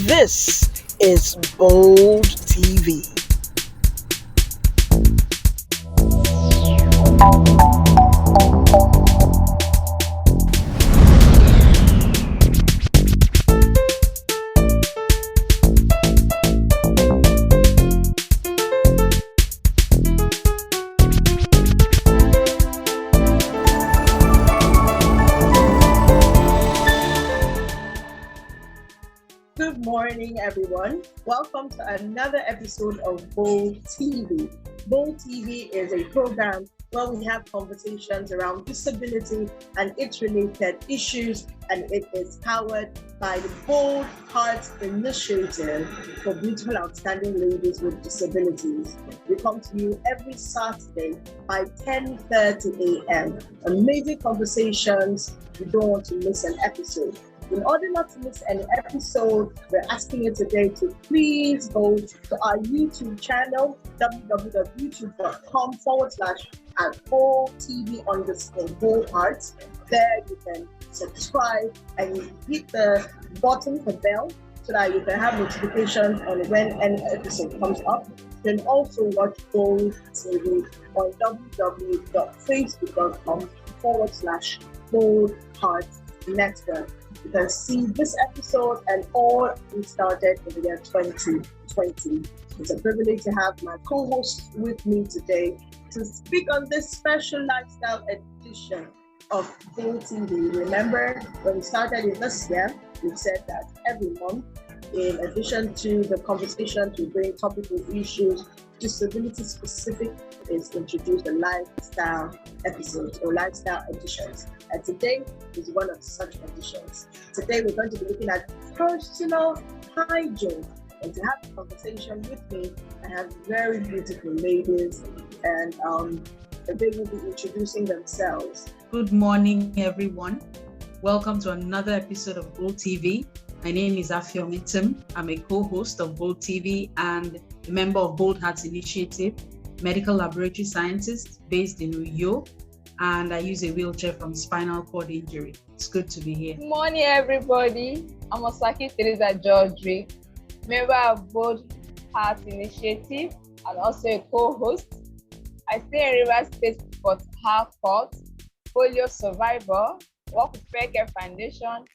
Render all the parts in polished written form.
This is Bold TV. Good morning, everyone. Welcome to another episode of Bold TV. Bold TV is a program where we have conversations around disability and its related issues, and it is powered by the Bold Hearts Initiative for beautiful, outstanding ladies with disabilities. We come to you every Saturday by 10:30 a.m. Amazing conversations. You don't want to miss an episode. In order not to miss any episode, we're asking you today to please go to our YouTube channel, www.com/@BoldTV_Bold_Hearts. There you can subscribe and you hit the button, the bell, so that you can have notifications on when any episode comes up. You can also watch Bold TV on www.facebook.com/BoldHearts Network. You can see this episode and all we started in the year 2020. It's a privilege to have my co-host with me today to speak on this special lifestyle edition of Bold TV. Remember, when we started in this year, we said that every month, in addition to the conversation to bring topical issues, disability specific is introduced a lifestyle episodes or lifestyle editions. And today is one of such editions. Today we're going to be looking at personal hygiene. And to have a conversation with me, I have very beautiful ladies, and they will be introducing themselves. Good morning, everyone. Welcome to another episode of Bold TV. My name is Afiomitim. I'm a co-host of Bold TV and a member of Bold Hearts Initiative, medical laboratory scientist based in Uyo, and I use a wheelchair from spinal cord injury. It's good to be here. Good morning, everybody. I'm Osaki Teresa George, member of Bold Hearts Initiative and also a co-host. I stay in Rivers State, Port Harcourt, polio survivor, work with Fair Care Foundation,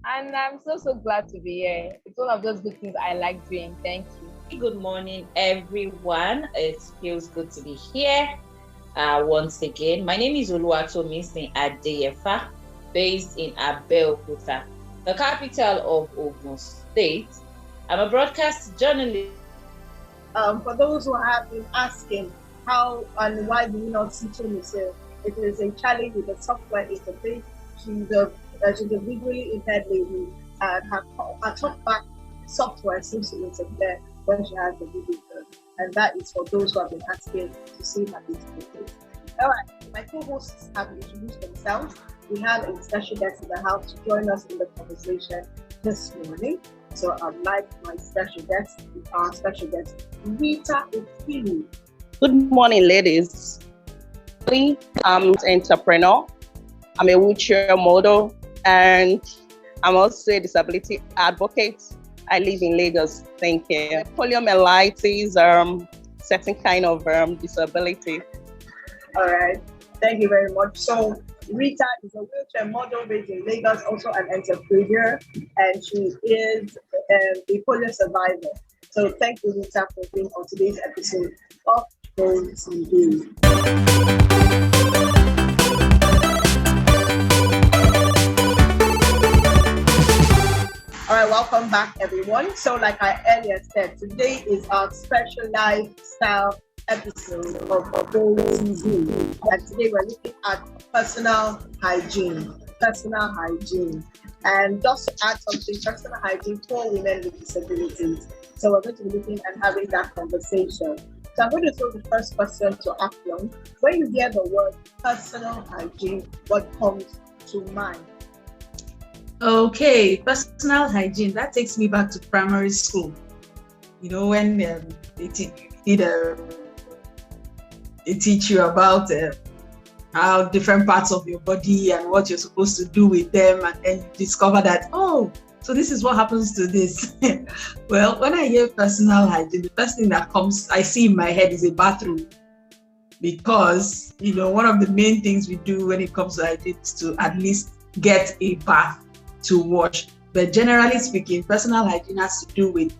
and I'm so glad to be here. It's one of those good things I like doing. Thank you. Good morning, everyone. It feels good to be here once again. My name is Oluwatomisin Adeyefa, based in Abeokuta, the capital of Ogun State. I'm a broadcast journalist. For those who have been asking how and why do you not see yourself, it is a challenge with the software interface to the visually impaired lady, and her talkback software seems to interfere when she has the video, and that is for those who have been asking to see her beautiful face. All right, my co-hosts have introduced themselves. We have a special guest in the house to join us in the conversation this morning. So I'd like my special guest, Rita Ofili. Good morning, ladies. I'm an entrepreneur. I'm a wheelchair model, and I'm also a disability advocate. I live in Lagos. Thank you. Poliomyelitis, certain kind of disability. All right, thank you very much. So Rita is a wheelchair model based in Lagos, also an entrepreneur, and she is a polio survivor. So thank you, Rita, for being on today's episode of Bold TV. All right, welcome back, everyone. So like I earlier said, today is our special lifestyle episode of Bold TV. And today we're looking at personal hygiene. And just to add something, personal hygiene for women with disabilities. So we're going to be looking and having that conversation. So I'm going to throw the first question to Afyon. When you hear the word personal hygiene, what comes to mind? Okay, personal hygiene. That takes me back to primary school. You know, when they teach you about how different parts of your body and what you're supposed to do with them, and then you discover that, oh, So this is what happens to this. Well, when I hear personal hygiene, the first thing that I see in my head is a bathroom. Because, one of the main things we do when it comes to hygiene is to at least get a bath to wash. But generally speaking, personal hygiene has to do with,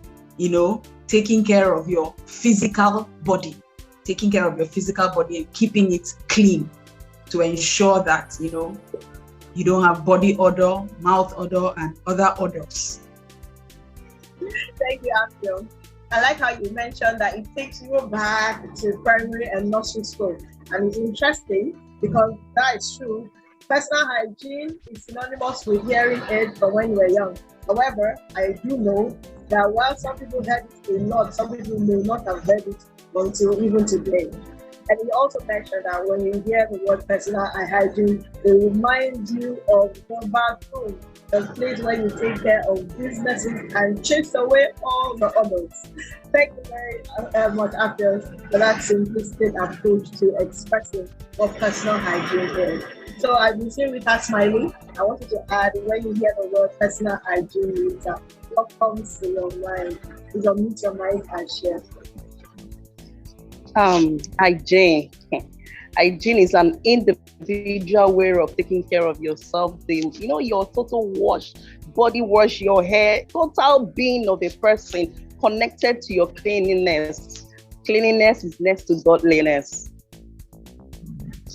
taking care of your physical body, and keeping it clean to ensure that, you don't have body odor, mouth odor, and other odors. Thank you, Afio. I like how you mentioned that it takes you back to primary and nursery school. And it's interesting because that is true. Personal hygiene is synonymous with hearing aids from when you were young. However, I do know that while some people heard it a lot, some people may not have heard it until even today. And you also mentioned that when you hear the word personal hygiene, it reminds you of the bathroom, the place where you take care of businesses and chase away all the others. Thank you very much, Afil, for that simplistic approach to expressing what personal hygiene is. So I've been seeing Rita smiling. I want you to add, when you hear the word personal hygiene, Rita, what comes to your mind? Please unmute your mic and share. Hygiene. Hygiene is an individual way of taking care of yourself. Your total body wash, your hair, total being of a person connected to your cleanliness. Cleanliness is next to godliness.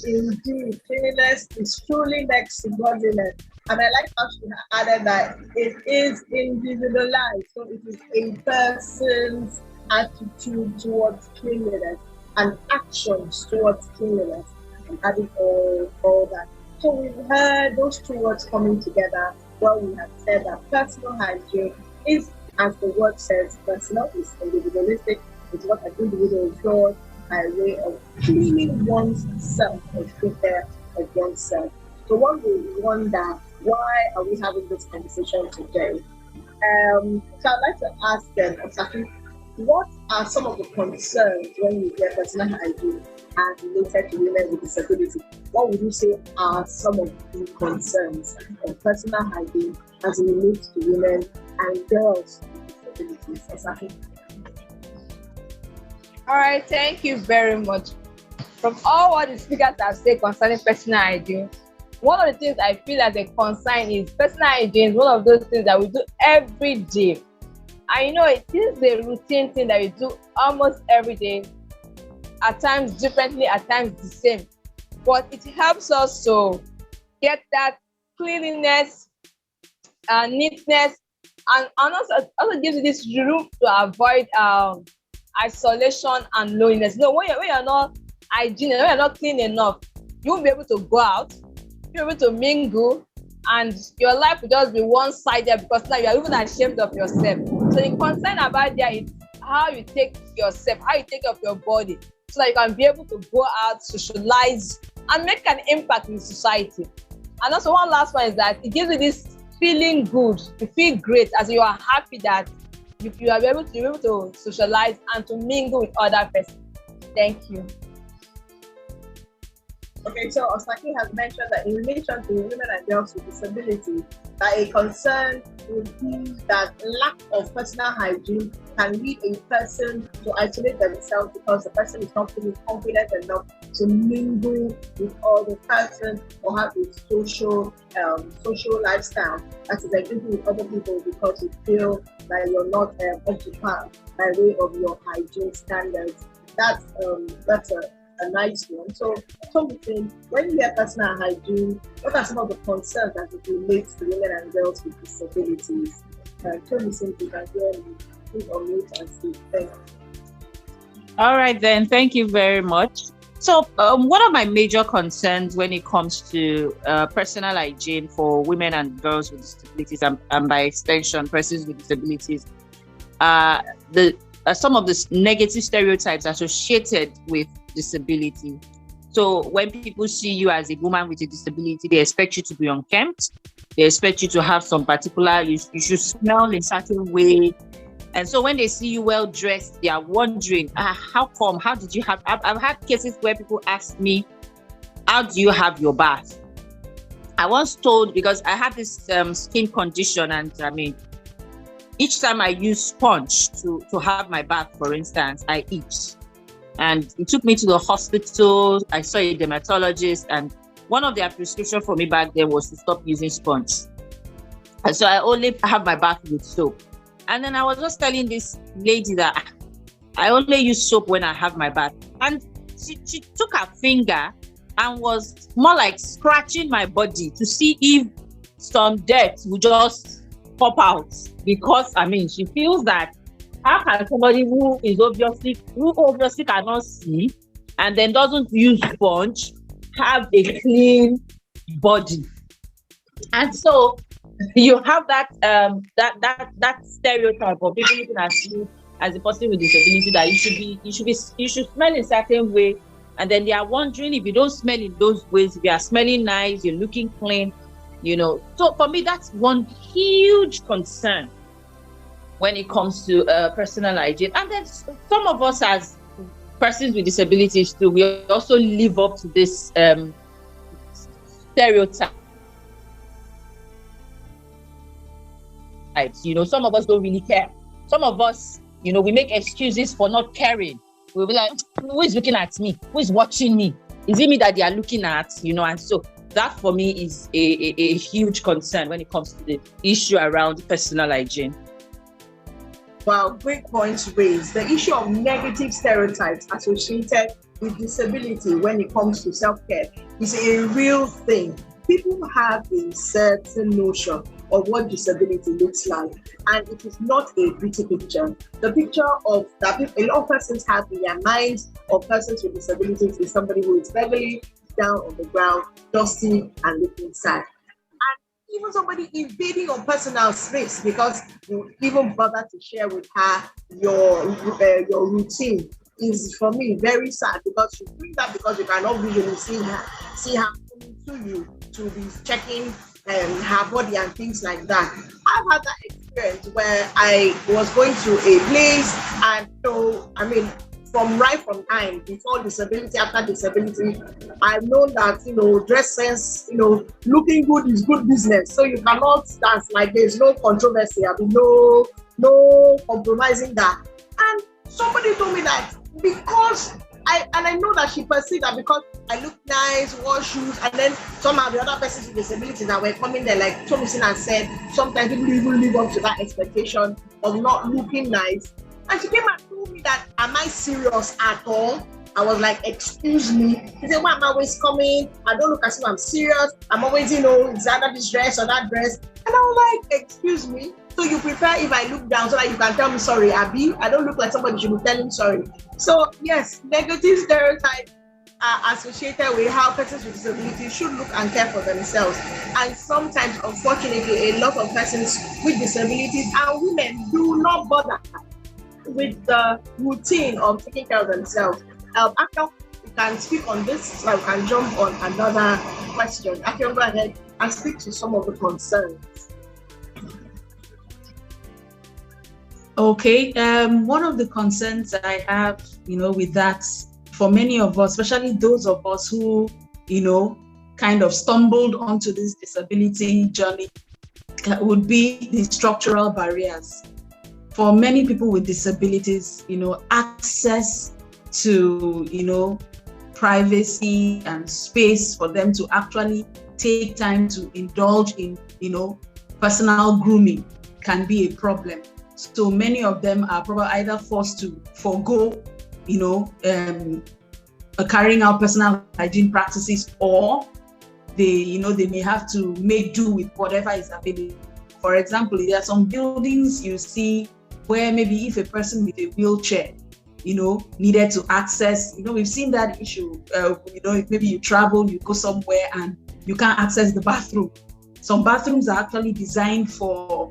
Indeed, cleanliness is truly next to godliness. And I like how she added that it is individualized. So it is a person's attitude towards cleanliness and actions towards cleanliness, and adding all that. So we've heard those two words coming together. Well, we have said that personal hygiene is, as the word says, personal, is individualistic. It's what an individual does by way of cleaning one's self or taking care of oneself. So one will wonder, why are we having this conversation today? So I'd like to ask them, Osaki, what are some of the concerns when you hear personal hygiene and related to women with disabilities? What would you say are some of the concerns of personal hygiene as it relates to women and girls with disabilities? Osaki? All right, thank you very much. From all what the speakers have said concerning personal hygiene, one of the things I feel as a concern is personal hygiene is one of those things that we do every day. I know it is a routine thing that we do almost every day, at times differently, at times the same. But it helps us to get that cleanliness and neatness, and also gives you this room to avoid isolation and loneliness. When you're not hygienic, when you're not clean enough, you won't be able to go out, you'll be able to mingle, and your life will just be one-sided because now you're even ashamed of yourself. So the concern about that is how you take yourself, how you take care of your body, so that you can be able to go out, socialize, and make an impact in society. And also one last one is that it gives you this feeling good, you feel great as you are happy that you are able to socialize and to mingle with other persons. Thank you. Okay, so Osaki has mentioned that in relation to women and girls with disabilities, that a concern would be that lack of personal hygiene can lead a person to isolate themselves because the person is not feeling confident enough to mingle with other persons or have a social lifestyle that is engaging with other people because you feel that you're not up to par by way of your hygiene standards. That's a nice one. So when you hear personal hygiene, what are some of the concerns that it relates to women and girls with disabilities? You can hear me. Please unmute and speak. Thank you. All right, then. Thank you very much. So one of my major concerns when it comes to personal hygiene for women and girls with disabilities, and by extension, persons with disabilities, some of the negative stereotypes associated with disability. So when people see you as a woman with a disability, they expect you to be unkempt. They expect you to have some particular, you should smell in a certain way. And so when they see you well dressed, they are wondering, how come? How did you have? I've had cases where people ask me, how do you have your bath? I was told, because I had this skin condition, and I mean, each time I use sponge to have my bath, for instance, I itch. And it took me to the hospital. I saw a dermatologist, and one of their prescription for me back then was to stop using sponge. And so I only have my bath with soap. And then I was just telling this lady that I only use soap when I have my bath. And she took her finger and was more like scratching my body to see if some dirt would just pop out. Because, I mean, she feels that how can somebody who obviously cannot see and then doesn't use sponge have a clean body? And so you have that that stereotype of people looking at you as a person with disability, that you should smell in a certain way, and then they are wondering if you don't smell in those ways, if you are smelling nice, you're looking clean, you know. So for me, that's one huge concern when it comes to personal hygiene. And then some of us as persons with disabilities too, we also live up to this stereotype. You know, some of us don't really care. Some of us, you know, we make excuses for not caring. We'll be like, who is looking at me? Who is watching me? Is it me that they are looking at? You know, and so that for me is a huge concern when it comes to the issue around personal hygiene. Wow, great points raised. The issue of negative stereotypes associated with disability when it comes to self-care is a real thing. People have a certain notion of what disability looks like, and it is not a pretty picture. The picture of that a lot of persons have in their minds of persons with disabilities is somebody who is beggarly, down on the ground, dusty, and looking sad. Even somebody invading your personal space because you even bother to share with her your routine is, for me, very sad, because you doing that because you cannot visually see her coming to you to be checking her body and things like that. I've had that experience where I was going to a place, and so I mean, from time, before disability, after disability, I've known that, you know, dress sense, you know, looking good is good business. So you cannot dance like there's no controversy, I mean, no compromising that. And somebody told me that because I know that she perceived that because I look nice, wore shoes, and then somehow the other persons with disabilities that were coming there, like Thomason and said, sometimes people even live up to that expectation of not looking nice. And she came and told me that, am I serious at all? I was like, excuse me. She said, why am I always coming? I don't look as if I'm serious. I'm always, you know, it's either this dress or that dress. And I was like, excuse me. So you prefer if I look down so that you can tell me sorry, Abby? I don't look like somebody should be telling sorry. So yes, negative stereotypes are associated with how persons with disabilities should look and care for themselves. And sometimes, unfortunately, a lot of persons with disabilities and women do not bother with the routine of taking care of themselves. After we can speak on this, so we can jump on another question. I can go ahead and speak to some of the concerns. Okay, one of the concerns I have, you know, with that, for many of us, especially those of us who, you know, kind of stumbled onto this disability journey, would be the structural barriers. For many people with disabilities, you know, access to, you know, privacy and space for them to actually take time to indulge in, you know, personal grooming can be a problem. So many of them are probably either forced to forego, you know, carrying out personal hygiene practices, or they may have to make do with whatever is available. For example, there are some buildings you see where maybe if a person with a wheelchair, you know, needed to access, you know, we've seen that issue, you know, maybe you travel, you go somewhere and you can't access the bathroom. Some bathrooms are actually designed for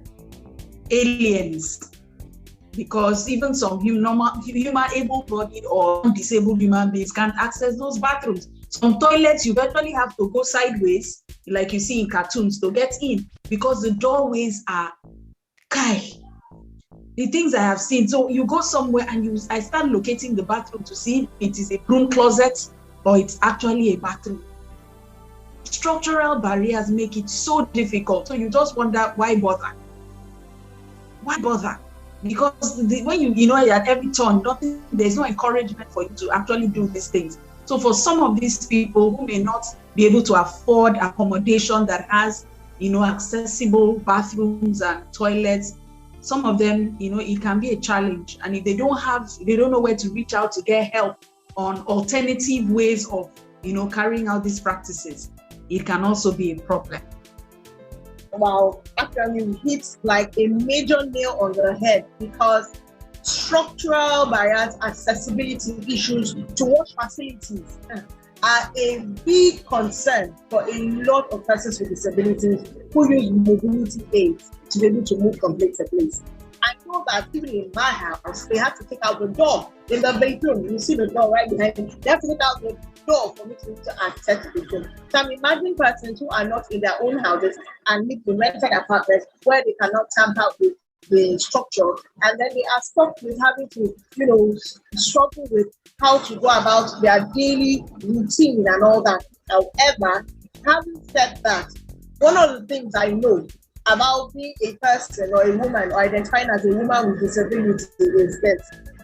aliens, because even some human able-bodied or disabled human beings can't access those bathrooms. Some toilets you virtually have to go sideways, like you see in cartoons, to get in, because the doorways are the things I have seen. So you go somewhere and I start locating the bathroom to see if it is a broom closet or it's actually a bathroom. structural barriers make it so difficult. So you just wonder, why bother? Why bother? Because when you know at every turn, there's no encouragement for you to actually do these things. So for some of these people who may not be able to afford accommodation that has, accessible bathrooms and toilets, some of them, it can be a challenge. And if they don't know where to reach out to get help on alternative ways of, carrying out these practices, it can also be a problem. Wow, actually you hit like a major nail on the head, because structural barriers, accessibility issues to wash facilities are a big concern for a lot of persons with disabilities who use mobility aids to be able to move from place to place. I know that even in my house, they have to take out the door in the bedroom. You see the door right behind me. They have to take out the door for me to access the bedroom. So I'm imagining persons who are not in their own houses and live in rented apartments where they cannot tamper with the structure, and then they are stuck with having to, struggle with how to go about their daily routine and all that. However, having said that, one of the things I know about being a person or a woman, or identifying as a woman with disability, is this: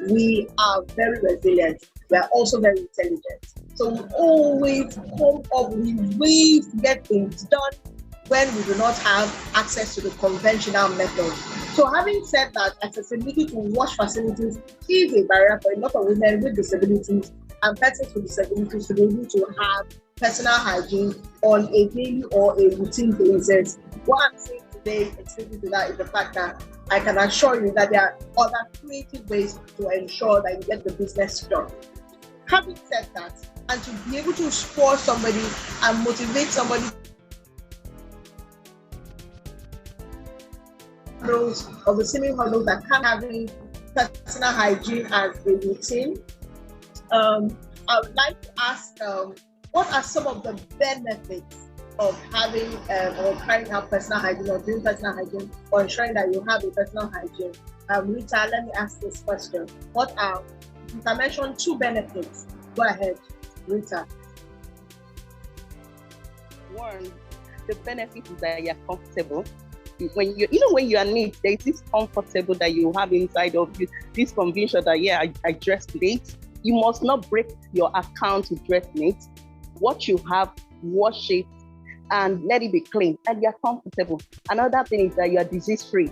we are very resilient. We are also very intelligent. So we always come up with ways to get things done when we do not have access to the conventional method. So having said that, accessibility to wash facilities is a barrier for a lot of women with disabilities and persons with disabilities to be able to have personal hygiene on a daily or a routine basis. What I'm saying today, explaining to that, is the fact that I can assure you that there are other creative ways to ensure that you get the business done. Having said that, and to be able to support somebody and motivate somebody of the seeming hurdles that can't having personal hygiene as a routine, I would like to ask, what are some of the benefits of having or carrying out personal hygiene, or doing personal hygiene, or ensuring that you have a personal hygiene? Rita, let me ask this question. What are, you can mention 2 benefits. Go ahead, Rita. One, the benefit is that you're comfortable. When you are neat, there is this comfortable that you have inside of you, this conviction that I dressed late. You must not break your account to dress neat. What you have, wash it and let it be clean, and you're comfortable. Another thing is that you are disease-free.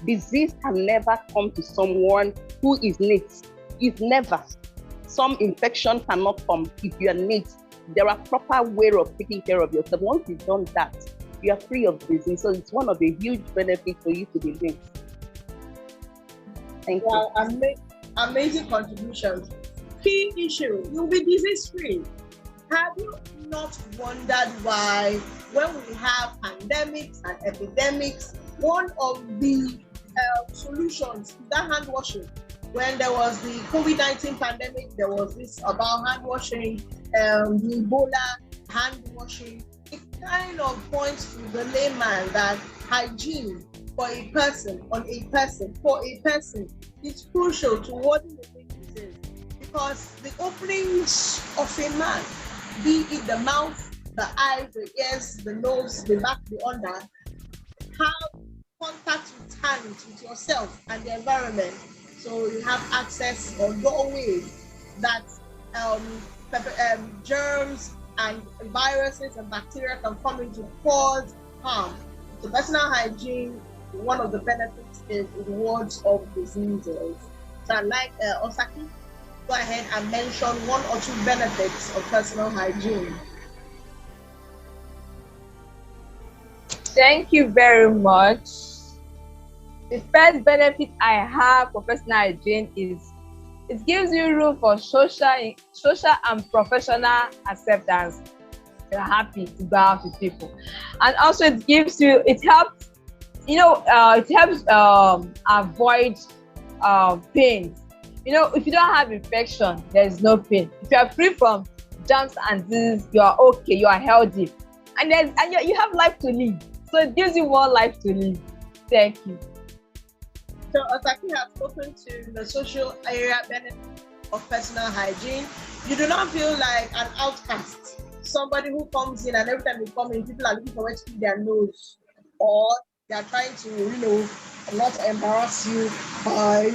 Disease can never come to someone who is neat. It's never. Some infection cannot come if you are neat. There are proper way of taking care of yourself. Once you've done that, you are free of disease. So it's one of the huge benefits for you to be neat. Thank you. Wow, amazing contributions. Key issue, you'll be disease-free. Have you not wondered why, when we have pandemics and epidemics, one of the solutions is that hand washing? When there was the COVID-19 pandemic, there was this about hand washing, the Ebola hand washing. It kind of points to the layman that hygiene for a person, for a person, is crucial to what the thing is. Because the openings of a man, be it the mouth, the eyes, the ears, the nose, the back, the under, have contact with hands, with yourself and the environment. So you have access or doorways that germs and viruses and bacteria can come in to cause harm. So personal hygiene, one of the benefits is rewards of diseases. So I'd like Osaki, go ahead and mention 1 or 2 benefits of personal hygiene. Thank you very much. The first benefit I have for personal hygiene is it gives you room for social and professional acceptance. You're happy to go out with people, and also it helps avoid pain. If you don't have infection, there is no pain. If you are free from germs and disease, you are okay, you are healthy, and you have life to live. So it gives you more life to live. Thank you. So Osaki has spoken to the social area benefit of personal hygiene. You do not feel like an outcast somebody who comes in and every time they come in, people are looking for where to keep their nose, or they are trying to, not embarrass you by,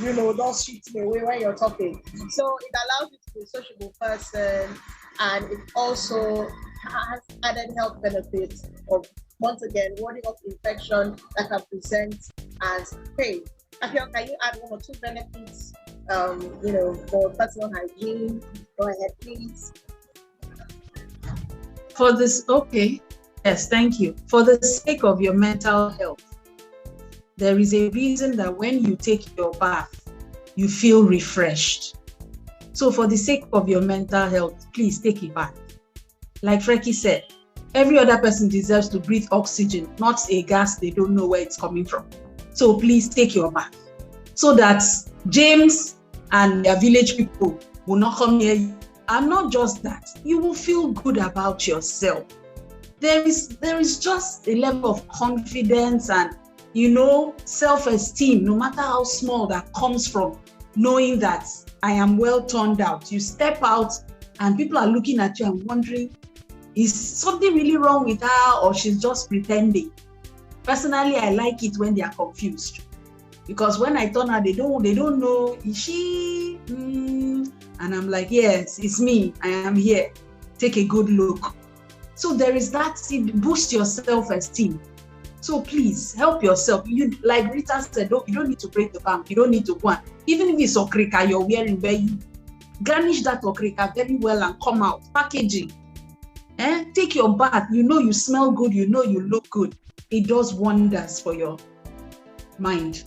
not shooting away when you're talking. So it allows you to be a sociable person, and it also has added health benefits of, once again, warding off infection that can present as pain. Afia, can you add 1 or 2 benefits, for personal hygiene? Go ahead, please. For this, okay. Yes, thank you. For the sake of your mental health, there is a reason that when you take your bath, you feel refreshed. So for the sake of your mental health, please take a bath. Like Freki said, every other person deserves to breathe oxygen, not a gas they don't know where it's coming from. So please take your bath so that James and their village people will not come near you. And not just that, you will feel good about yourself. There is just a level of confidence and, self-esteem, no matter how small, that comes from knowing that I am well turned out. You step out and people are looking at you and wondering, is something really wrong with her or she's just pretending? Personally, I like it when they are confused, because when I turn out, they don't know, is she? And I'm like, yes, it's me. I am here. Take a good look. So there is that, boost your self-esteem. So please help yourself. You, like Rita said, you don't need to break the bank. You don't need to go on. Even if it's okrika you're wearing, where you garnish that okrika very well and come out. Packaging. Take your bath. You smell good. You look good. It does wonders for your mind.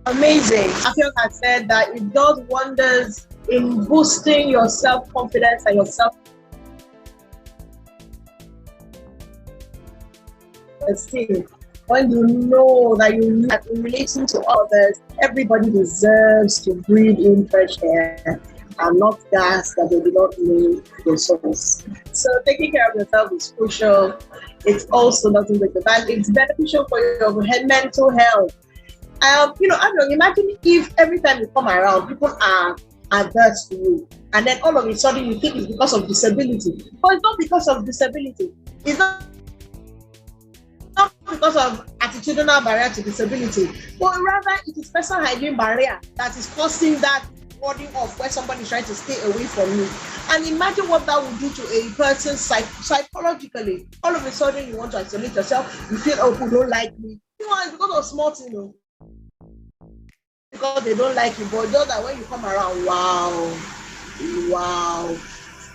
Amazing. Afia has said that it does wonders in boosting your self-confidence and your self-esteem. When you know that in relation to others, everybody deserves to breathe in fresh air and not gas that they do not know the source. So taking care of yourself is crucial. It's also nothing but the bank. It's beneficial for your mental health. Imagine if every time you come around, people are adverse to you, and then all of a sudden you think it's because of disability. But it's not because of disability. It's not because of attitudinal barrier to disability, but rather it is personal hygiene barrier that is causing that warding off where somebody is trying to stay away from you. And imagine what that would do to a person psychologically. All of a sudden you want to isolate yourself. You feel, oh, people don't like me. It's because of small things, because they don't like you, but just that when you come around, wow,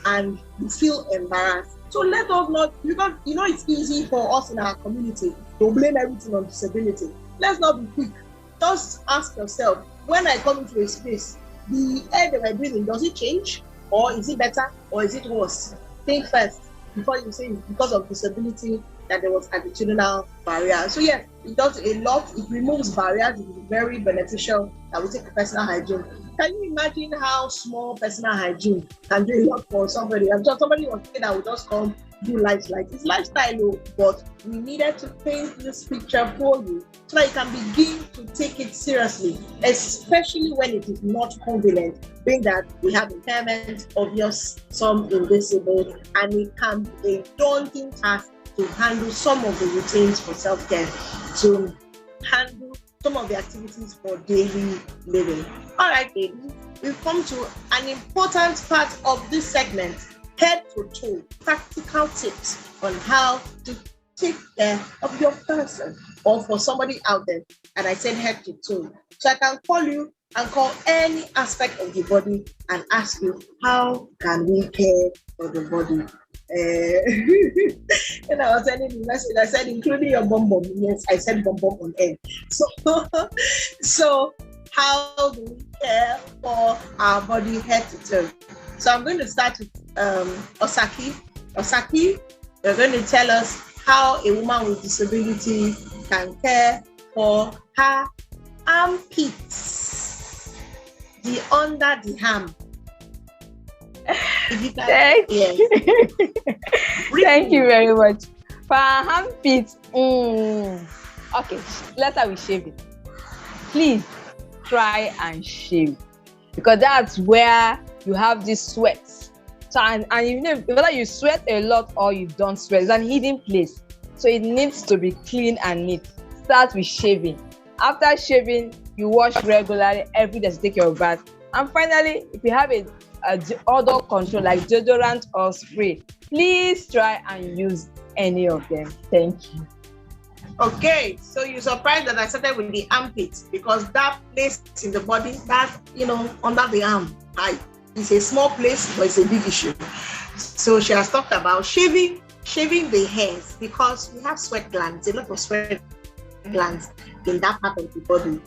and you feel embarrassed. So let us not, because it's easy for us in our community to blame everything on disability. Let's not be quick. Just ask yourself, when I come into a space, the air that we're breathing, does it change? Or is it better? Or is it worse? Think first before you say it's because of disability that there was attitudinal barrier. So yes, it does a lot. It removes barriers. It is very beneficial that we take personal hygiene. Can you imagine how small personal hygiene can do a lot for somebody? I'm sure somebody was thinking that would just come do life like it's lifestyle, but we needed to paint this picture for you so that you can begin to take it seriously, especially when it is not convenient, being that we have impairment, obvious, some invisible, and it can be a daunting task to handle some of the routines for self-care, to handle some of the activities for daily living. All right, babies, we've come to an important part of this segment, head to toe, practical tips on how to take care of your person or for somebody out there. And I said head to toe. So I can call you and call any aspect of the body and ask you, how can we care for the body? And I was sending the message, I said, including your bum bum. Yes, I said bum bum on air. So how do we care for our body head to toe? So I'm going to start with Osaki. Osaki, you're going to tell us how a woman with disability can care for her armpits, the under the arm. Thank you very much. For our armpits, okay, let's start with shaving. Please try and shave, because that's where you have this sweat So and you know, whether you sweat a lot or you don't sweat, it's an hidden place. So it needs to be clean and neat. Start with shaving. After shaving, you wash regularly every day to take your bath. And finally, if you have a odor control like deodorant or spray, please try and use any of them. Thank you. Okay, so you're surprised that I started with the armpit because that place in the body, that, under the arm, it's a small place, but it's a big issue. So she has talked about shaving the hairs because we have sweat glands, a lot of sweat glands in that part of the body.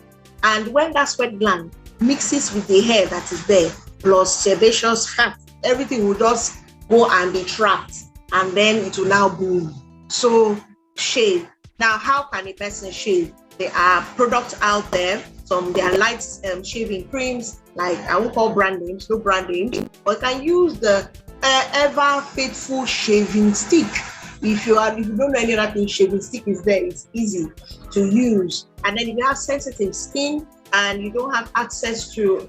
And when that sweat gland mixes with the hair that is there, plus sebaceous fat, everything will just go and be trapped, and then it will now boom. So shave. Now, how can a person shave? There are products out there. There are light shaving creams, like I won't call brand names, no brand names, but you can use the Ever Faithful shaving stick. If you don't know any other thing, shaving stick is there. It's easy to use. And then if you have sensitive skin and you don't have access to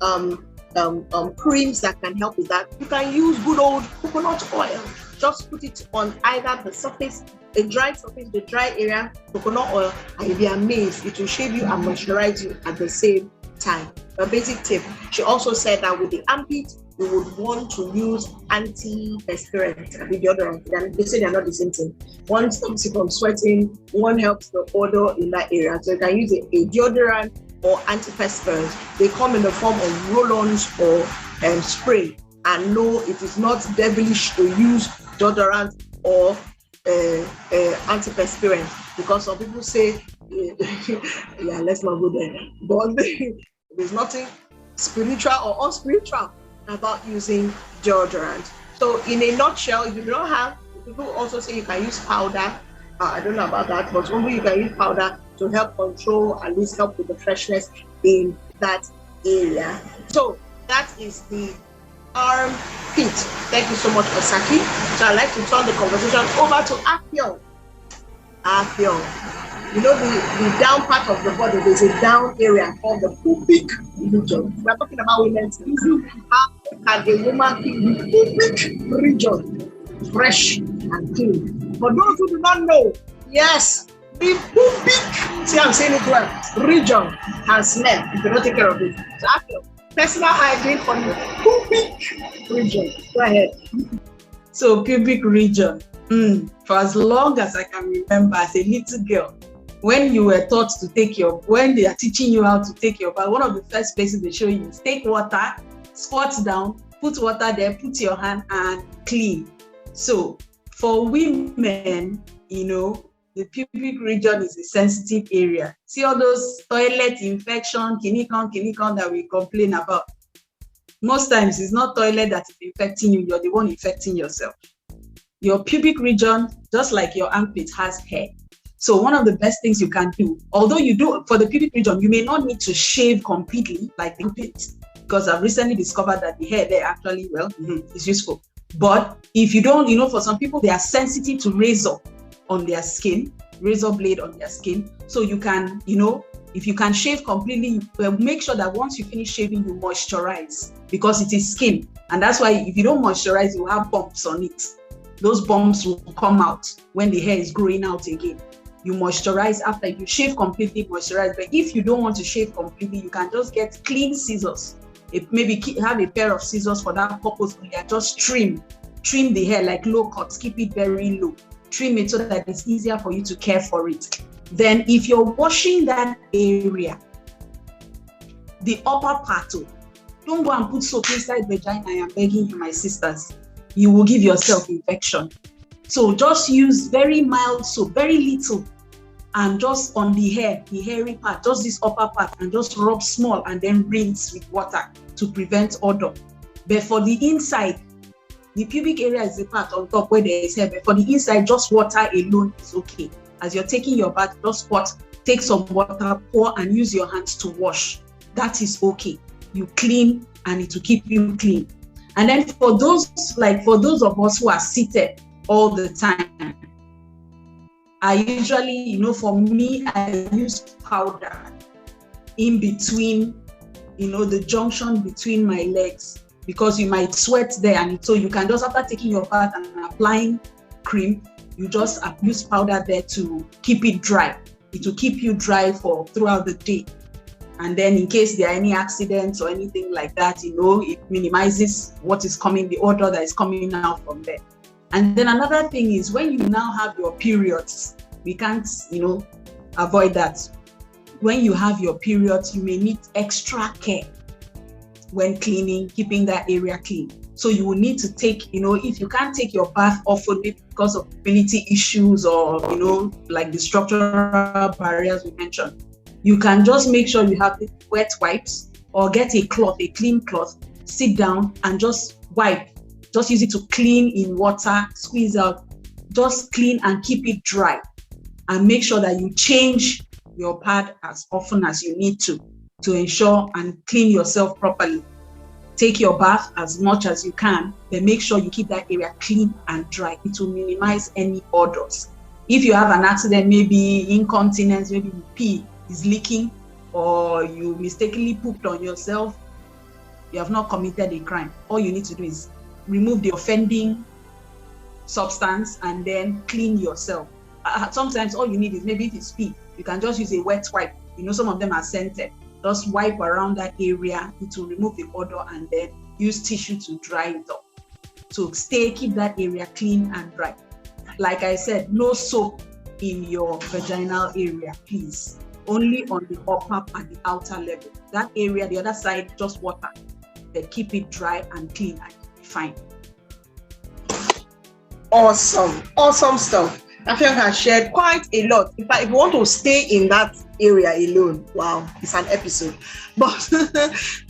creams that can help with that, you can use good old coconut oil. Just put it on either the surface, the dry surface, the dry area, coconut oil, and you'll be amazed. It will shave you and moisturize you at the same time. A basic tip. She also said that with the armpit, you would want to use antiperspirant and deodorant. And they say they're not the same thing. One stops you from sweating, one helps the odor in that area. So you can use a deodorant or antiperspirant. They come in the form of roll-ons or spray. And no, it is not devilish to use deodorant or antiperspirant, because some people say, yeah, let's not go there. But there's nothing spiritual or unspiritual about using deodorant. So in a nutshell, if you don't have, people also say you can use powder. I don't know about that, but only you can use powder to help control, at least help with the freshness in that area. So that is the armpit. Thank you so much, Osaki. So I'd like to turn the conversation over to Afio. Afio. You know, the down part of the body, there's a down area called the pubic region. We're talking about women's health. How can a woman keep the pubic region fresh and clean? For those who do not know, yes, the pubic, see, I'm saying it well, region has smell if you don't take care of it. So Afio, personal hygiene for the pubic region. Go ahead. So pubic region, for as long as I can remember as a little girl, when you were taught to when they are teaching you how to take your bath, one of the first places they show you is take water, squat down, put water there, put your hand and clean. So for women, the pubic region is a sensitive area. See all those toilet infection, kinikon that we complain about. Most times it's not toilet that is infecting you, you're the one infecting yourself. Your pubic region, just like your armpit, has hair. So one of the best things you can do, although you do for the pubic region, you may not need to shave completely like the armpit, because I've recently discovered that the hair there actually, is useful. But if you don't, for some people, they are sensitive to razor on their skin, razor blade on their skin. So you can, if you can shave completely, make sure that once you finish shaving, you moisturize, because it is skin. And that's why if you don't moisturize, you have bumps on it. Those bumps will come out when the hair is growing out again. You moisturize after you shave completely, moisturize. But if you don't want to shave completely, you can just get clean scissors. Maybe have a pair of scissors for that purpose. Just trim the hair like low cuts, keep it very low. Trim it so that it's easier for you to care for it. Then if you're washing that area, the upper part, don't go and put soap inside vagina. I am begging you, my sisters. You will give yourself infection. So just use very mild soap, very little, and just on the hair, the hairy part, just this upper part, and just rub small and then rinse with water to prevent odor. But for the inside, the pubic area is the part on top where there is hair, but for the inside, just water alone is okay. As you're taking your bath, just take some water, pour, and use your hands to wash. That is okay. You clean and it will keep you clean. And then for those of us who are seated all the time, I usually, for me, I use powder in between, the junction between my legs. because you might sweat there, and so you can just, after taking your bath and applying cream, you just use powder there to keep it dry. It will keep you dry for throughout the day. And then in case there are any accidents or anything like that, it minimizes what is coming, the odor that is coming out from there. And then another thing is, when you now have your periods, we can't, avoid that. When you have your periods, you may need extra care when cleaning, keeping that area clean. So you will need to take, if you can't take your bath often, maybe because of mobility issues or, like the structural barriers we mentioned, you can just make sure you have wet wipes, or get a cloth, a clean cloth, sit down and just wipe. Just use it to clean in water, squeeze out, just clean and keep it dry. And make sure that you change your pad as often as you need to ensure and clean yourself properly. Take your bath as much as you can, then make sure you keep that area clean and dry. It will minimize any odors. If you have an accident, maybe incontinence, maybe you pee is leaking, or you mistakenly pooped on yourself, you have not committed a crime. All you need to do is remove the offending substance and then clean yourself. Sometimes all you need is, maybe if it's pee, you can just use a wet wipe. Some of them are scented. Just wipe around that area. It will remove the odor, and then use tissue to dry it up. So keep that area clean and dry. Like I said, no soap in your vaginal area, please. Only on the upper and the outer level. That area, the other side, just water. Then keep it dry and clean, and you'll be fine. Awesome stuff. Afia has shared quite a lot. In fact, if you want to stay in that area alone, wow, it's an episode. But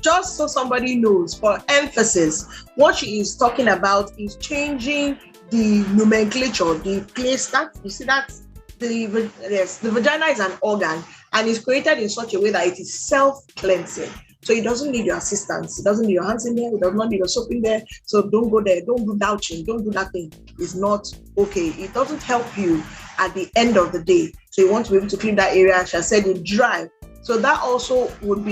just so somebody knows, for emphasis, what she is talking about is changing the nomenclature, the place that you see that the vagina is an organ, and is created in such a way that it is self-cleansing. So it doesn't need your assistance. It doesn't need your hands in there. It does not need your soap in there. So don't go there. Don't do douching. Don't do that thing. It's not okay. It doesn't help you at the end of the day. So you want to be able to clean that area. She said it dry. So that also would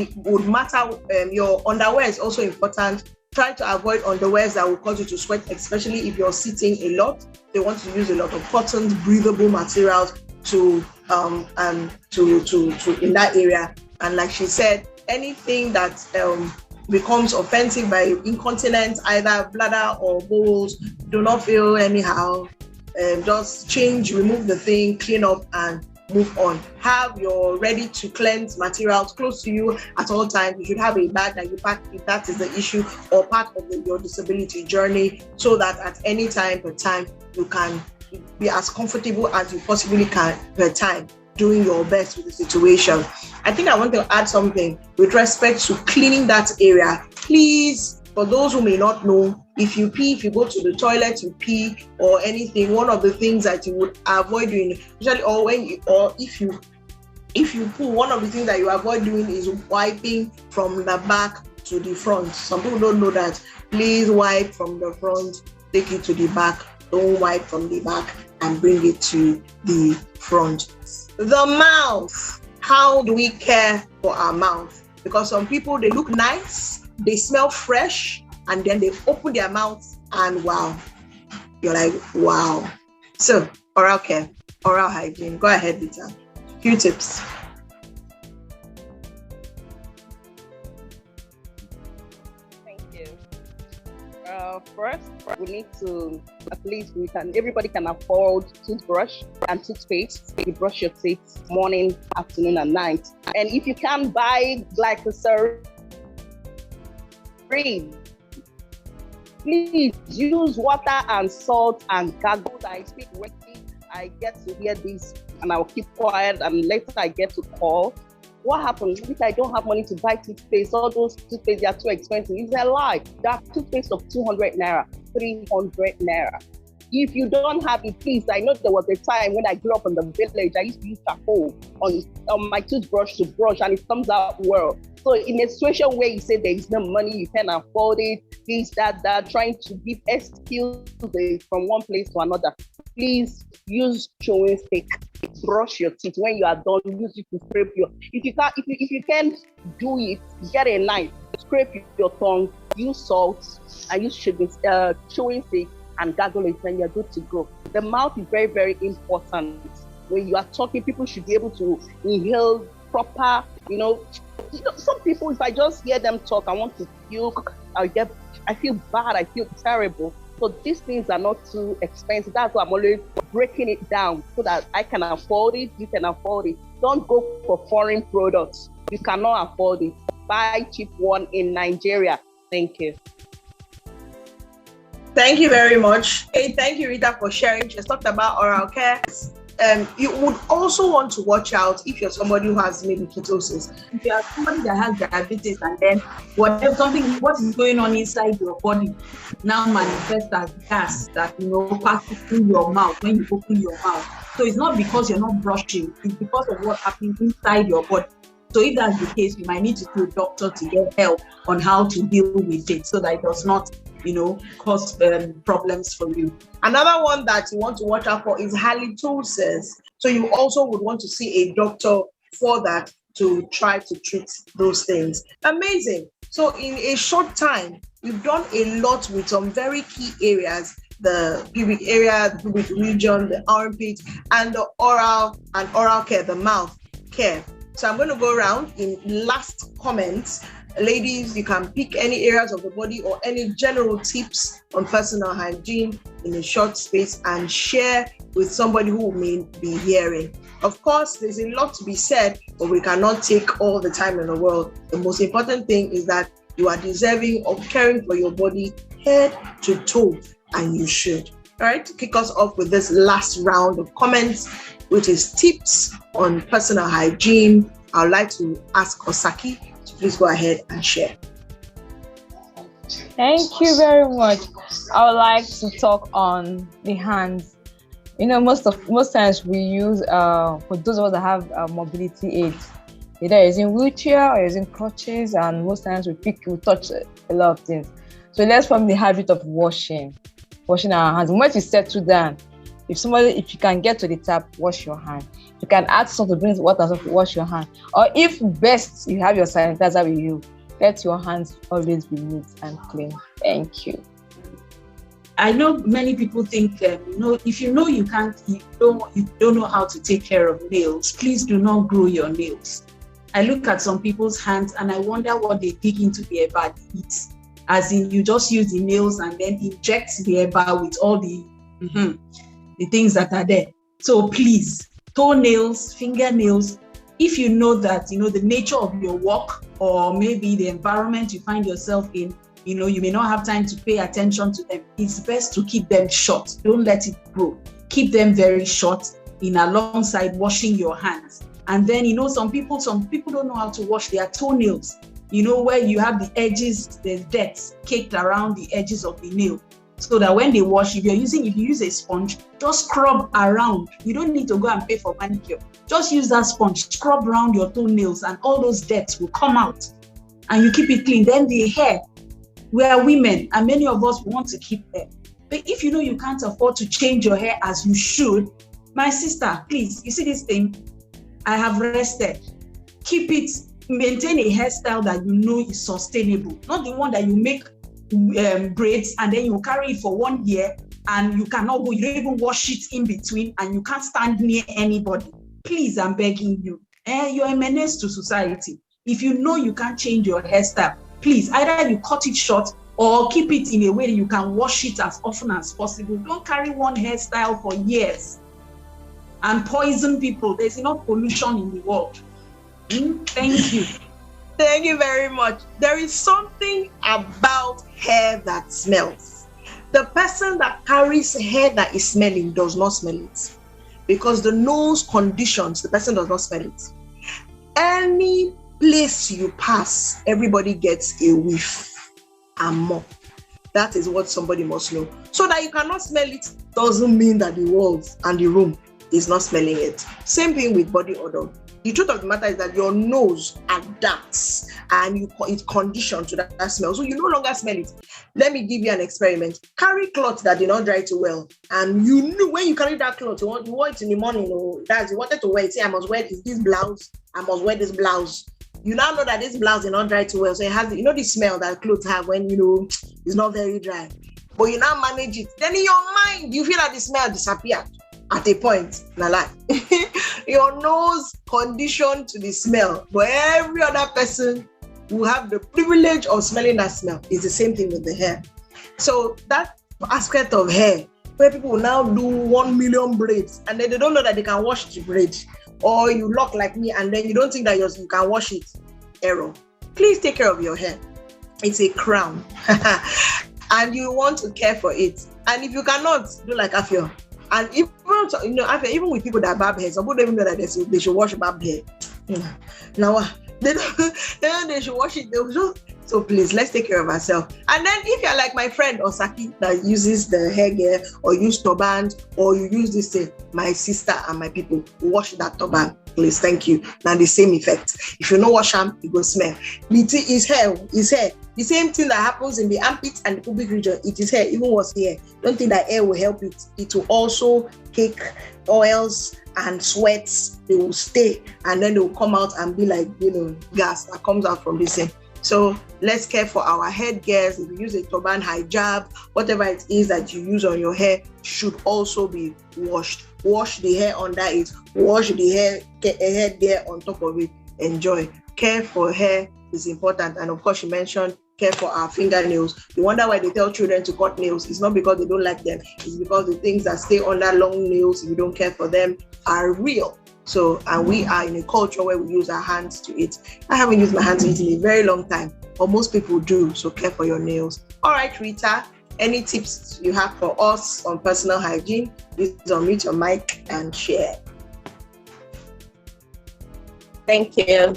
matter. Your underwear is also important. Try to avoid underwears that will cause you to sweat, especially if you're sitting a lot. They want to use a lot of cottons, breathable materials to in that area. And like she said, anything that becomes offensive by incontinence, either bladder or bowels, do not feel anyhow. Just remove the thing, clean up, and move on. Have your ready to cleanse materials close to you at all times. You should have a bag that you pack if that is the issue, or part of your disability journey, so that at any time per time you can be as comfortable as you possibly can per time, doing your best with the situation. I think I want to add something with respect to cleaning that area. Please, for those who may not know, if you go to the toilet, you pee or anything, one of the things that you would avoid doing, usually, if you poo, one of the things that you avoid doing is wiping from the back to the front. Some people don't know that. Please wipe from the front, take it to the back. Don't wipe from the back and bring it to the front. The mouth. How do we care for our mouth? Because some people, they look nice, they smell fresh, and then they open their mouth and wow, you're like, wow. So oral care, oral hygiene. Go ahead, Vita. Few tips. Thank you. First, we need to, at least everybody can afford toothbrush and toothpaste. You brush your teeth morning, afternoon, and night. And if you can't buy glycerin, please use water and salt and gargle. I speak wetly. I get to hear this and I'll keep quiet, and later I get to call. What happens if I don't have money to buy toothpaste? All those toothpaste, they are too expensive. It's a lie. That toothpaste of 200 naira, 300 naira. If you don't have it, please, I know there was a time when I grew up in the village, I used to use charcoal on my toothbrush to brush, and it comes out well. So in a situation where you say there is no money, you can't afford it, this, that, trying to give excuses from one place to another, please use chewing stick. Brush your teeth. When you are done, use it to scrape your. If you can't do it, get a knife, scrape your tongue, use salt, I use sugar, chewing stick, and gargle it, and you're good to go. The mouth is very, very important. When you are talking, people should be able to inhale proper, some people, if I just hear them talk, I want to puke, I feel bad, I feel terrible. So these things are not too expensive. That's why I'm always breaking it down so that I can afford it, you can afford it. Don't go for foreign products. You cannot afford it. Buy cheap one in Nigeria. Thank you. Thank you very much. Hey, thank you, Rita, for sharing. Just talked about oral care. You would also want to watch out if you're somebody who has maybe ketosis. If you are somebody that has diabetes and then what is going on inside your body now manifests as gas that passes through your mouth when you open your mouth. So it's not because you're not brushing, it's because of what happens inside your body. So if that's the case, you might need to see a doctor to get help on how to deal with it so that it does not, cause problems for you. Another one that you want to watch out for is halitosis. So you also would want to see a doctor for that to try to treat those things. Amazing. So in a short time, we've done a lot with some very key areas: the pubic area, the pubic region, the armpit, and the oral care, the mouth care. So I'm going to go around in last comments. Ladies, you can pick any areas of the body or any general tips on personal hygiene in a short space and share with somebody who may be hearing. Of course, there's a lot to be said, but we cannot take all the time in the world. The most important thing is that you are deserving of caring for your body head to toe, and you should. All right, to kick us off with this last round of comments, which is tips on personal hygiene, I would like to ask Osaki to please go ahead and share. Thank you very much. I would like to talk on the hands. Most times we use for those of us that have mobility aids, either using wheelchair or using crutches, and most times we touch a lot of things. So let's form the habit of washing our hands. Once you settle down, if you can get to the tap, wash your hand. You can add salt to bring water to wash your hand. Or if best you have your sanitizer with you, let your hands always be neat and clean. Thank you. I know many people think, if you don't know how to take care of nails, please do not grow your nails. I look at some people's hands and I wonder what they dig into the eba to eat. As in, you just use the nails and then inject the eba with all the things that are there. So please, toenails, fingernails, if you know that, the nature of your work or maybe the environment you find yourself in, you may not have time to pay attention to them. It's best to keep them short. Don't let it grow. Keep them very short alongside washing your hands. And then, some people don't know how to wash their toenails. Where you have the edges, there's dirt caked around the edges of the nail. So that when they wash, if you use a sponge, just scrub around. You don't need to go and pay for manicure. Just use that sponge, scrub around your toenails, and all those dirt will come out. And you keep it clean. Then the hair, we are women, and many of us want to keep hair. But if you can't afford to change your hair as you should, my sister, please, you see this thing? I have rested. Keep it, maintain a hairstyle that is sustainable, not the one that you make braids and then you carry it for 1 year and you cannot go, you don't even wash it in between and you can't stand near anybody. Please, I'm begging you. You're a menace to society. If you can't change your hairstyle, please, either you cut it short or keep it in a way that you can wash it as often as possible. Don't carry one hairstyle for years and poison people. There's enough pollution in the world. Thank you. Thank you very much. There is something about hair that smells. The person that carries hair that is smelling does not smell it because the nose conditions, the person does not smell it. Any place you pass, everybody gets a whiff and more. That is what somebody must know. So that you cannot smell it doesn't mean that the walls and the room is not smelling it. Same thing with body odor. The truth of the matter is that your nose adapts and it's conditioned to that smell. So you no longer smell it. Let me give you an experiment. Carry cloth that did not dry too well. And you knew when you carry that cloth, you wore it in the morning, or you wanted to wear it. Say, I must wear this blouse. I must wear this blouse. you now know that this blouse is not dry too well. So it has, the smell that clothes have when, it's not very dry. But you now manage it. Then in your mind, you feel that the smell disappeared at a point. Your nose conditioned to the smell. But every other person who have the privilege of smelling that smell is the same thing with the hair. So that aspect of hair, where people will now do 1 million braids and then they don't know that they can wash the braid. Or you lock like me and then you don't think that you can wash it. Error. Please take care of your hair. It's a crown. And you want to care for it. And if you cannot, do like Afio. And even with people that barb hair, some people don't even know that they should wash barb hair. Now, they should wash it. So please, let's take care of ourselves. And then if you're like my friend Osaki that uses the hair gear or use turbans or you use this thing, my sister and my people, wash that turban. Please, thank you. Now the same effect. If you don't wash them, it will smell. It's hair. The same thing that happens in the armpit and the pubic region, it is hair, even worse here. Don't think that air will help it. It will also take oils and sweats. They will stay and then they will come out and be like, gas that comes out from this thing. So let's care for our head gears. If you use a turban, hijab, whatever it is that you use on your hair should also be washed. Wash the hair under it. Wash the head gear on top of it. Enjoy. Care for hair is important. And of course, you mentioned care for our fingernails. You wonder why they tell children to cut nails. It's not because they don't like them. It's because the things that stay under long nails, if you don't care for them, are real. So, and we are in a culture where we use our hands to eat. I haven't used my hands to eat in a very long time, but most people do. So care for your nails. All right, Rita, any tips you have for us on personal hygiene? Please unmute your mic and share. Thank you.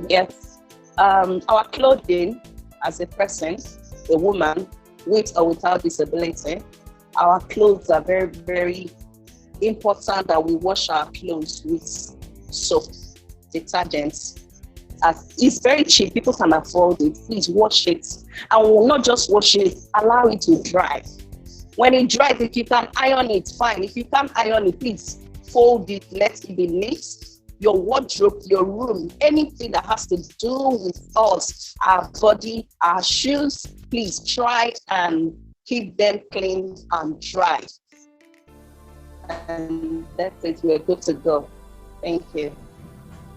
Yes. Our clothing as a person, a woman with or without disability, our clothes are very, very important that we wash our clothes with soap, detergents. It's very cheap, people can afford it. Please wash it, and we'll not just wash it, allow it to dry. When it dries, if you can iron it, fine. If you can't iron it, please fold it, let it be neat. Your wardrobe, your room, anything that has to do with us, our body, our shoes, please try and keep them clean and dry. And that's it, we're good to go. Thank you.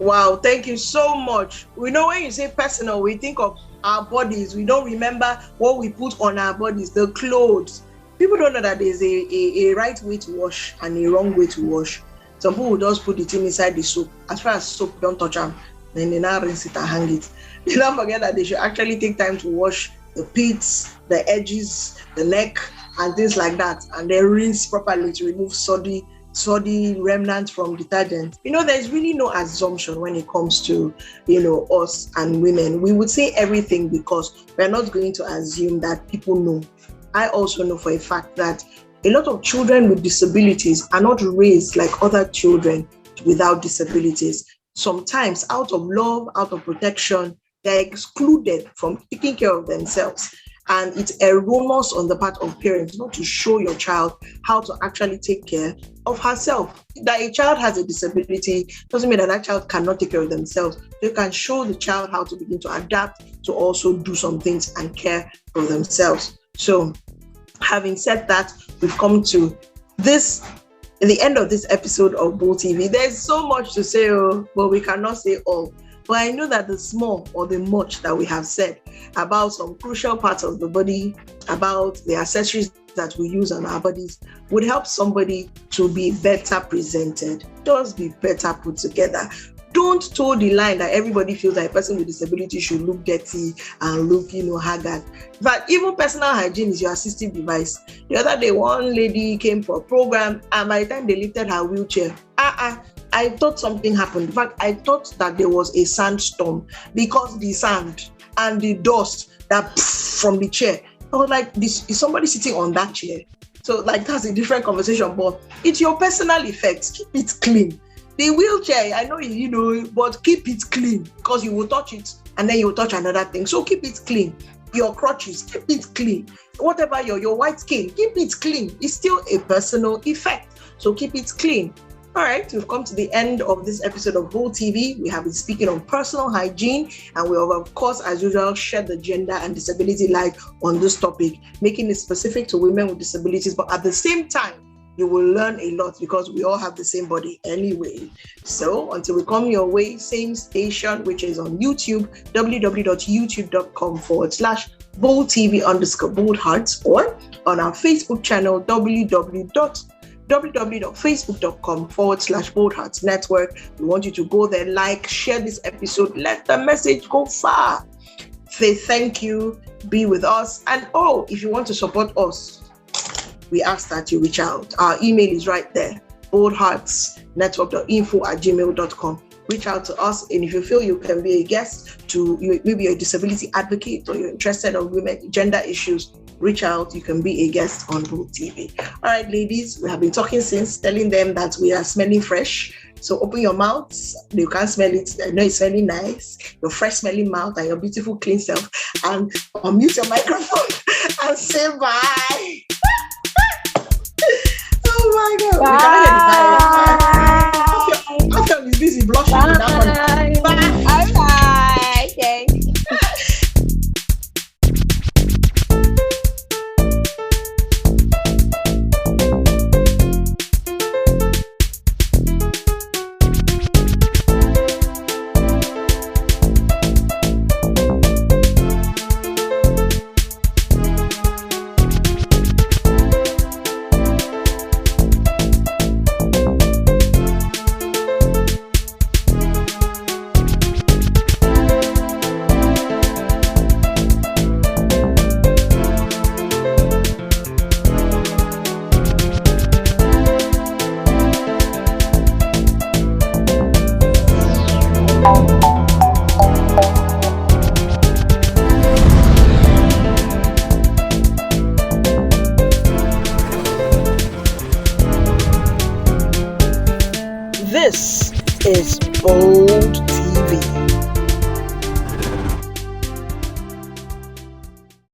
Wow, thank you so much. We know when you say personal, we think of our bodies. We don't remember what we put on our bodies, the clothes. People don't know that there's a right way to wash and a wrong way to wash. Some people just put the thing inside the soap. As far as soap, don't touch them. Then they now rinse it and hang it. They don't forget that they should actually take time to wash the pits, the edges, the neck, and things like that, and then rinse properly to remove soddy remnants from detergent. There's really no assumption when it comes to, us and women. We would say everything because we're not going to assume that people know. I also know for a fact that a lot of children with disabilities are not raised like other children without disabilities. Sometimes out of love, out of protection, they're excluded from taking care of themselves. And it's erroneous on the part of parents not to show your child how to actually take care of herself. That a child has a disability doesn't mean that that child cannot take care of themselves. You can show the child how to begin to adapt, to also do some things and care for themselves. So, having said that, we've come to the end of this episode of Bold TV. There's so much to say, but we cannot say all. But I know that the small or the much that we have said about some crucial parts of the body, about the accessories that we use on our bodies, would help somebody to be better presented, just be better put together. Don't toe the line that everybody feels that a person with disability should look dirty and look, haggard. But even personal hygiene is your assistive device. The other day, one lady came for a program, and by the time they lifted her wheelchair, I thought something happened. In fact, I thought that there was a sandstorm because the sand and the dust that from the chair. I was like, is somebody sitting on that chair? So that's a different conversation, but it's your personal effects. Keep it clean. The wheelchair, I know, but keep it clean because you will touch it and then you will touch another thing. So keep it clean. Your crutches, keep it clean. Whatever your white skin, keep it clean. It's still a personal effect. So keep it clean. All right, we've come to the end of this episode of Bold TV. We have been speaking on personal hygiene, and we have, of course, as usual, shed the gender and disability light on this topic, making it specific to women with disabilities. But at the same time, you will learn a lot because we all have the same body anyway. So until we come your way, same station, which is on YouTube, www.youtube.com/boldtv_boldhearts, or on our Facebook channel, www.facebook.com/boldhearts network. We want you to go there, like, share this episode, let the message go far. Say thank you, be with us. And if you want to support us, we ask that you reach out. Our email is right there, boldheartsnetwork.info@gmail.com. Reach out to us, and if you feel you can be a guest maybe you're a disability advocate or you're interested in women gender issues, reach out. You can be a guest on Bold TV. All right, ladies, we have been talking since, telling them that we are smelling fresh. So open your mouths. You can't smell it. I know it's smelling nice. Your fresh smelling mouth and your beautiful clean self. And unmute your microphone and say bye. Oh my God. Bye. We can't hear the bye. After is busy blushing with that one. Bye. Bye. Thanks. This is Bold